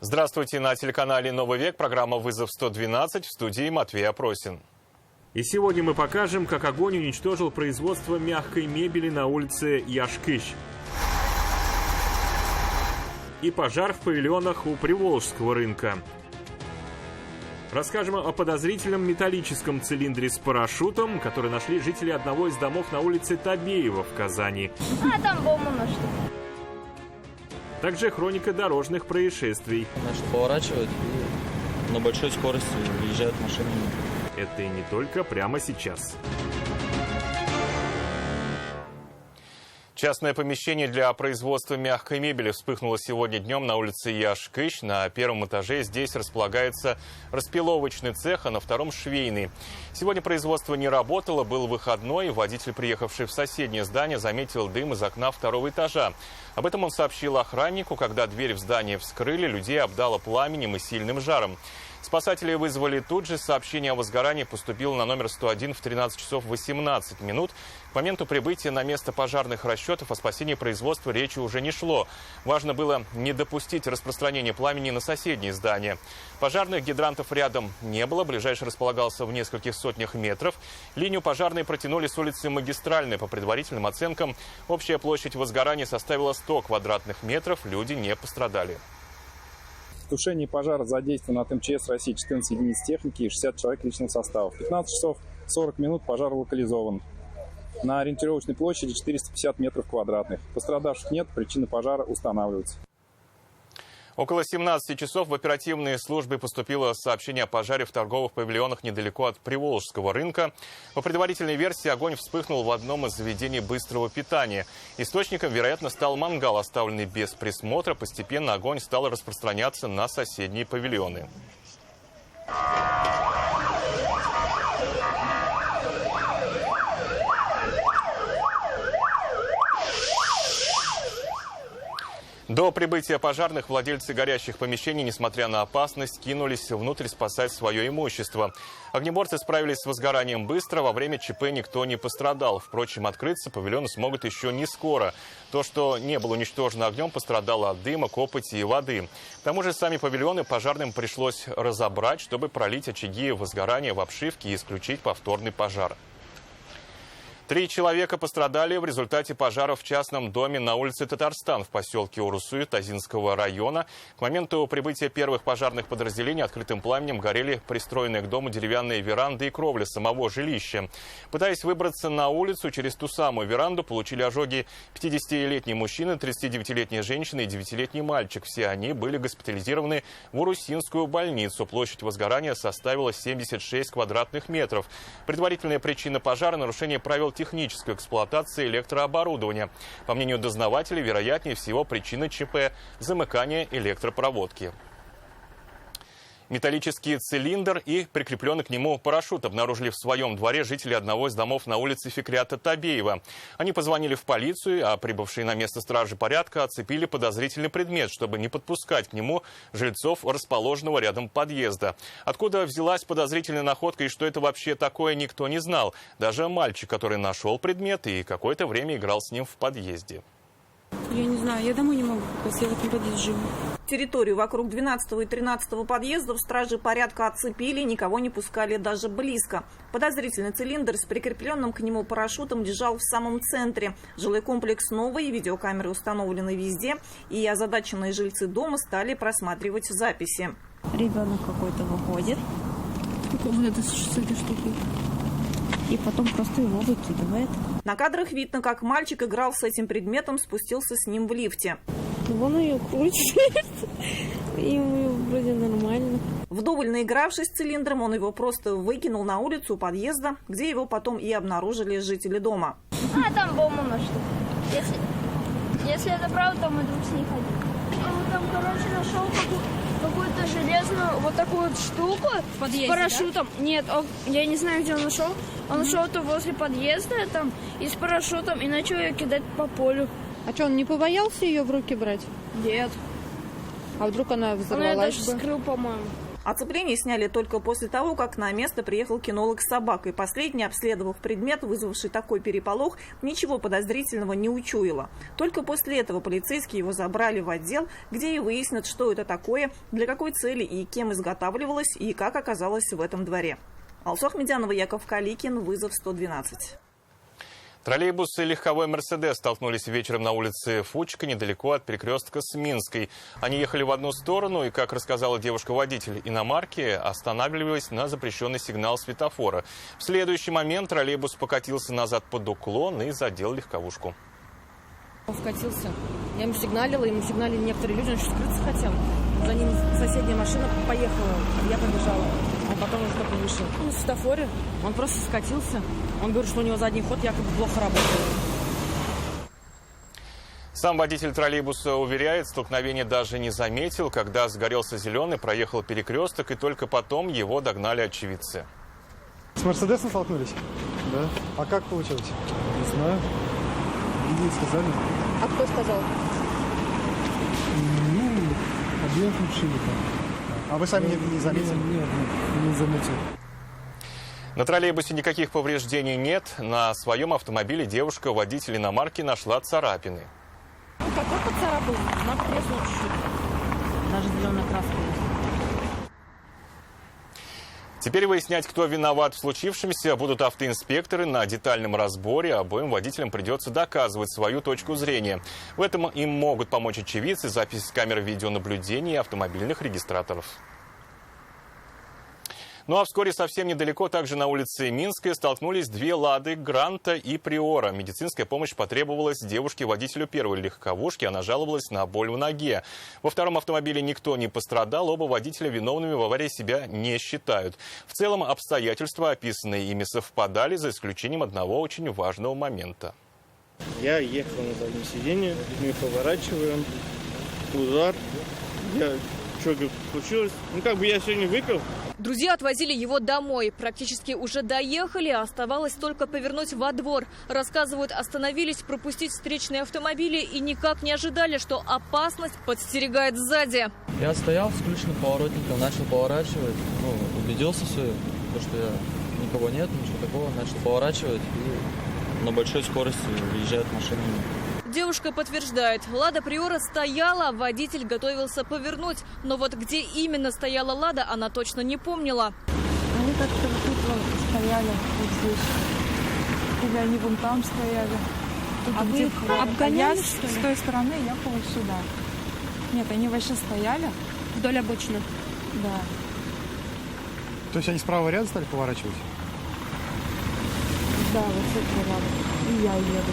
Здравствуйте, на телеканале «Новый век», программа «Вызов-112», в студии Матвей Опросин. И сегодня мы покажем, как огонь уничтожил производство мягкой мебели на улице Яшкыш. И пожар в павильонах у Приволжского рынка. Расскажем о подозрительном металлическом цилиндре с парашютом, который нашли жители одного из домов на улице Табеева в Казани. Там бомбу нашли. Также хроника дорожных происшествий. Значит, поворачивают и на большой скорости выезжают машины. Это и не только прямо сейчас. Частное помещение для производства мягкой мебели вспыхнуло сегодня днем на улице Яшкыш. На первом этаже здесь располагается распиловочный цех, а на втором швейный. Сегодня производство не работало, был выходной. Водитель, приехавший в соседнее здание, заметил дым из окна второго этажа. Об этом он сообщил охраннику. Когда дверь в здание вскрыли, людей обдало пламенем и сильным жаром. Спасатели вызвали тут же. Сообщение о возгорании поступило на номер 101 в 13 часов 18 минут. К моменту прибытия на место пожарных расчетов о спасении производства речи уже не шло. Важно было не допустить распространения пламени на соседние здания. Пожарных гидрантов рядом не было. Ближайший располагался в нескольких сотнях метров. Линию пожарные протянули с улицы Магистральной. По предварительным оценкам, общая площадь возгорания составила 100 квадратных метров. Люди не пострадали. В тушении пожара задействовано от МЧС России 14 единиц техники и 60 человек личного состава. В 15 часов 40 минут пожар локализован. На ориентировочной площади 450 метров квадратных. Пострадавших нет, причины пожара устанавливаются. Около 17 часов в оперативные службы поступило сообщение о пожаре в торговых павильонах недалеко от Приволжского рынка. По предварительной версии, огонь вспыхнул в одном из заведений быстрого питания. Источником, вероятно, стал мангал, оставленный без присмотра. Постепенно огонь стал распространяться на соседние павильоны. До прибытия пожарных владельцы горящих помещений, несмотря на опасность, кинулись внутрь спасать свое имущество. Огнеборцы справились с возгоранием быстро, во время ЧП никто не пострадал. Впрочем, открыться павильоны смогут еще не скоро. То, что не было уничтожено огнем, пострадало от дыма, копоти и воды. К тому же сами павильоны пожарным пришлось разобрать, чтобы пролить очаги возгорания в обшивке и исключить повторный пожар. 3 человека пострадали в результате пожара в частном доме на улице Татарстан в поселке Урусуй Тазинского района. К моменту прибытия первых пожарных подразделений открытым пламенем горели пристроенные к дому деревянные веранды и кровля самого жилища. Пытаясь выбраться на улицу через ту самую веранду, получили ожоги 50-летний мужчина, 39-летняя женщина и 9-летний мальчик. Все они были госпитализированы в Урусинскую больницу. Площадь возгорания составила 76 квадратных метров. Предварительная причина пожара – нарушение правил технической эксплуатации электрооборудования. По мнению дознавателей, вероятнее всего причина ЧП – замыкание электропроводки. Металлический цилиндр и прикрепленный к нему парашют обнаружили в своем дворе жители одного из домов на улице Фикрята Табеева. Они позвонили в полицию, а прибывшие на место стражи порядка оцепили подозрительный предмет, чтобы не подпускать к нему жильцов расположенного рядом подъезда. Откуда взялась подозрительная находка и что это вообще такое, никто не знал. Даже мальчик, который нашел предмет и какое-то время играл с ним в подъезде. Я не знаю, я домой не могу попасть, я в этом подъезде живу. Территорию вокруг 12 и 13 подъездов стражи порядка оцепили, никого не пускали даже близко. Подозрительный цилиндр с прикрепленным к нему парашютом лежал в самом центре. Жилой комплекс новый, видеокамеры установлены везде, и озадаченные жильцы дома стали просматривать записи. Ребенок какой-то выходит. Вот это с этой штуки. И потом просто его выкидывает. На кадрах видно, как мальчик играл с этим предметом, спустился с ним в лифте. Вон ее крутит. И вроде нормально. Вдоволь наигравшись цилиндром, он его просто выкинул на улицу у подъезда, где его потом и обнаружили жители дома. Там бомбу нашли. Если это правда, то мы тут с ней ходим. Он там, нашел какую-то железную вот такую вот штуку в подъезде, с парашютом. Да? Нет, я не знаю, где он нашел. Он нашел это возле подъезда там и с парашютом, и начал ее кидать по полю. А что, он не побоялся ее в руки брать? Нет. А вдруг она взорвалась бы? Он ее даже скрыл, по-моему. Оцепление сняли только после того, как на место приехал кинолог с собакой. Последний, обследовав предмет, вызвавший такой переполох, ничего подозрительного не учуяла. Только после этого полицейские его забрали в отдел, где и выяснят, что это такое, для какой цели и кем изготавливалось, и как оказалось в этом дворе. Алсу Ахмедянова, Яков Каликин, вызов 112. Троллейбус и легковой «Мерседес» столкнулись вечером на улице Фучка, недалеко от перекрестка с Минской. Они ехали в одну сторону и, как рассказала девушка-водитель иномарки, останавливались на запрещенный сигнал светофора. В следующий момент троллейбус покатился назад под уклон и задел легковушку. Он вкатился. Я ему сигналили некоторые люди, он что скрыться хотел. За ним соседняя машина поехала, я побежала. А потом уже только вышел. На светофоре он просто скатился. Он говорит, что у него задний ход якобы плохо работает. Сам водитель троллейбуса уверяет, столкновение даже не заметил. Когда сгорелся зеленый, проехал перекресток, и только потом его догнали очевидцы. С «Мерседесом» столкнулись? Да. А как получилось? Не знаю. Люди сказали. А кто сказал? Объем включили там. А вы сами не заметили? Нет, не заметил. На троллейбусе никаких повреждений нет. На своем автомобиле девушка-водитель иномарки нашла царапины. Ну, какой поцарапал? Знак треснул чуть-чуть. Даже зеленая краска есть. Теперь выяснять, кто виноват в случившемся, будут автоинспекторы на детальном разборе. Обоим водителям придется доказывать свою точку зрения. В этом им могут помочь очевидцы, запись с камер видеонаблюдения и автомобильных регистраторов. Ну а вскоре совсем недалеко, также на улице Минской, столкнулись две «Лады» Гранта и Приора. Медицинская помощь потребовалась девушке-водителю первой легковушки. Она жаловалась на боль в ноге. Во втором автомобиле никто не пострадал. Оба водителя виновными в аварии себя не считают. В целом обстоятельства, описанные ими, совпадали, за исключением одного очень важного момента. Я ехал на заднем сиденье, мы поворачиваем, удар. Что случилось? Я сегодня выпил. Друзья отвозили его домой. Практически уже доехали, оставалось только повернуть во двор. Рассказывают, остановились пропустить встречные автомобили и никак не ожидали, что опасность подстерегает сзади. Я стоял с включенным поворотником, начал поворачивать, убедился все, что никого нет, ничего такого, начал поворачивать и на большой скорости выезжает машина. Девушка подтверждает, «Лада Приора» стояла, водитель готовился повернуть. Но вот где именно стояла «Лада», она точно не помнила. Они как-то тут стояли, вот здесь. Или они вон там стояли. Тут вы обгоняли, с той стороны ехала сюда. Нет, они вообще стояли. Вдоль обочины. Да. То есть они с правого ряда стали поворачивать? Да, вот с этого ряда. И я еду.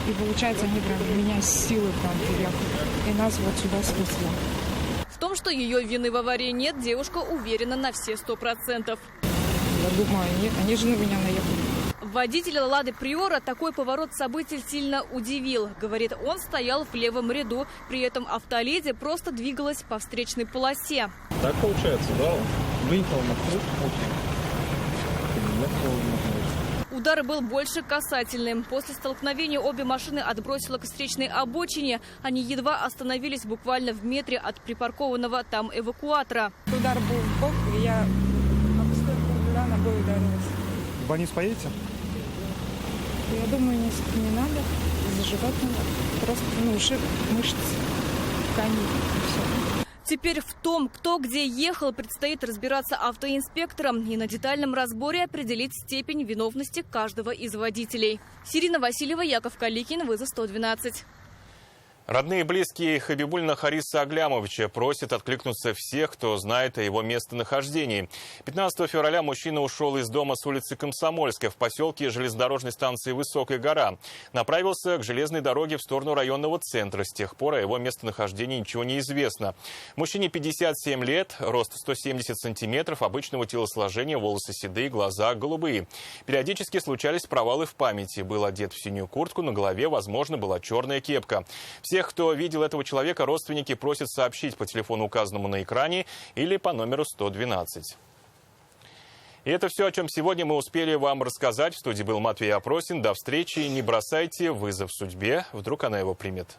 И получается, они прям меня с силой прям приехали. И нас вот сюда снесло. В том, что ее вины в аварии нет, девушка уверена на все 100%. Я думаю, нет, они же на меня наехали. Водителя «Лады Приора» такой поворот событий сильно удивил. Говорит, он стоял в левом ряду, при этом автоледи просто двигалась по встречной полосе. Так получается, да? Выехал на круг. Удар был больше касательным. После столкновения обе машины отбросило к встречной обочине. Они едва остановились буквально в метре от припаркованного там эвакуатора. Удар был в бок, и я об стойку руля ногой ударилась. В больницу поедете? Я думаю, не надо. Заживать надо. Просто ушиб мышц, ткани и все. Теперь в том, кто где ехал, предстоит разбираться автоинспекторам и на детальном разборе определить степень виновности каждого из водителей. Сирина Васильева, Яков Каликин, вызов 112. Родные и близкие Хабибуллина Хариса Аглямовича просят откликнуться всех, кто знает о его местонахождении. 15 февраля мужчина ушел из дома с улицы Комсомольская в поселке железнодорожной станции Высокая гора. Направился к железной дороге в сторону районного центра. С тех пор о его местонахождении ничего не известно. Мужчине 57 лет, рост 170 сантиметров, обычного телосложения, волосы седые, глаза голубые. Периодически случались провалы в памяти. Был одет в синюю куртку, на голове, возможно, была черная кепка. Всех, кто видел этого человека, родственники просят сообщить по телефону, указанному на экране, или по номеру 112. И это все, о чем сегодня мы успели вам рассказать. В студии был Матвей Опросин. До встречи. Не бросайте вызов судьбе. Вдруг она его примет.